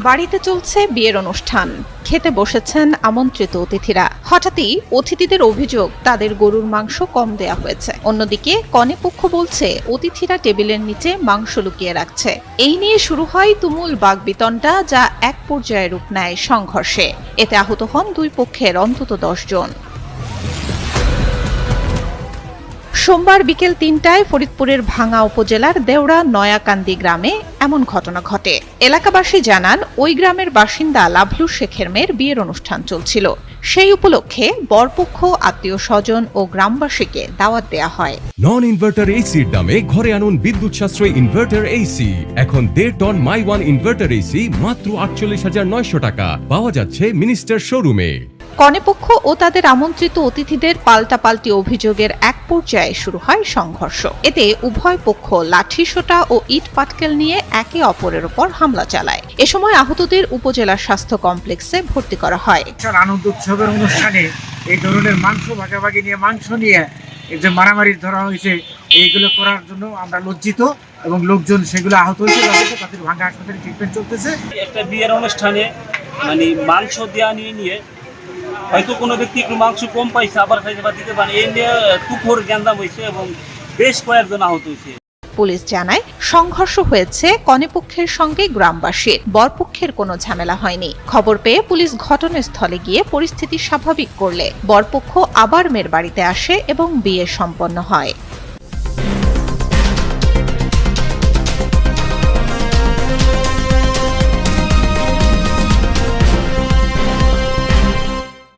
বাড়িতে চলছে বিয়ের অনুষ্ঠান, খেতে বসেছেন আমন্ত্রিত অতিথিরা। হঠাৎই অতিথিদের অভিযোগ তাদের গরুর মাংস কম দেয়া হয়েছে। অন্যদিকে কনেপক্ষ বলছে অতিথিরা টেবিলের নিচে মাংস লুকিয়ে রাখছে। এই নিয়ে শুরু হয় তুমুল বাকবিতণ্ডা, যা এক পর্যায়ে রূপ নেয় সংঘর্ষে। এতে আহত হন দুই পক্ষের অন্তত 10 জন। সোমবার বিকেল ৩টায় ফরিদপুরের ভাঙ্গা উপজেলার দেওড়া নয়াকান্দি গ্রামে এমন ঘটনা ঘটে। এলাকাবাসী জানান, ওই গ্রামের বাসিন্দা লাভলু শেখের মেয়ের বিয়ের অনুষ্ঠান চলছিল। সেই উপলক্ষে বরপক্ষ, আত্মীয় স্বজন ও গ্রামবাসীকে দাওয়াত দেয়া হয়। নন ইনভার্টার এসির দামে ঘরে আনুন বিদ্যুৎ সাশ্রয়ী ইনভার্টার এসি। এখন 1.5 ton my one inverter AC মাত্র 48,900 টাকা পাওয়া যাচ্ছে মিনিস্টার শোরুমে। কনেপক্ষ ও তাদের আমন্ত্রিত অতিথিদের পাল্টাপাল্টি অভিযোগের এক পর্যায়ে শুরু হয় সংঘর্ষ। এতে উভয় পক্ষ লাঠিসোঁটা ও ইট পাটকেল নিয়ে একে অপরের উপর হামলা চালায়। এ সময় আহতদের উপজেলা স্বাস্থ্য কমপ্লেক্সে ভর্তি করা হয়। আনন্দ উৎসবের অনুষ্ঠানে এই ধরনের মাংস ভাগাভাগি নিয়ে, মাংস নিয়ে এই যে মারামারি ধরা হয়েছে, এইগুলো করার জন্য আমরা লজ্জিত এবং লোকজন সেগুলো আহত হয়েছে। তাদের ভাঙ্গা হাসপাতালে ট্রিটমেন্ট চলতেছে। একটা বিয়ের অনুষ্ঠানে মানে মাংস দেওয়া নিয়ে হয়তো কোনো ব্যক্তি একটু মাংস কম পাইছে, আবার খাইতে বা দিতে পারে, এই নিয়ে তুখোড় গ্যান্দাম হয়েছে এবং বেশ কয়েকজন আহত হয়েছে। পুলিশ জানায়, সংঘর্ষ হয়েছে কনেপক্ষের সঙ্গে গ্রামবাসীর। বরপক্ষের কোনো ঝামেলা হয়নি। খবর পেয়ে পুলিশ ঘটনাস্থলে গিয়ে পরিস্থিতি স্বাভাবিক করলে বরপক্ষ আবার মেয়ের বাড়িতে আসে এবং বিয়ে সম্পন্ন হয়।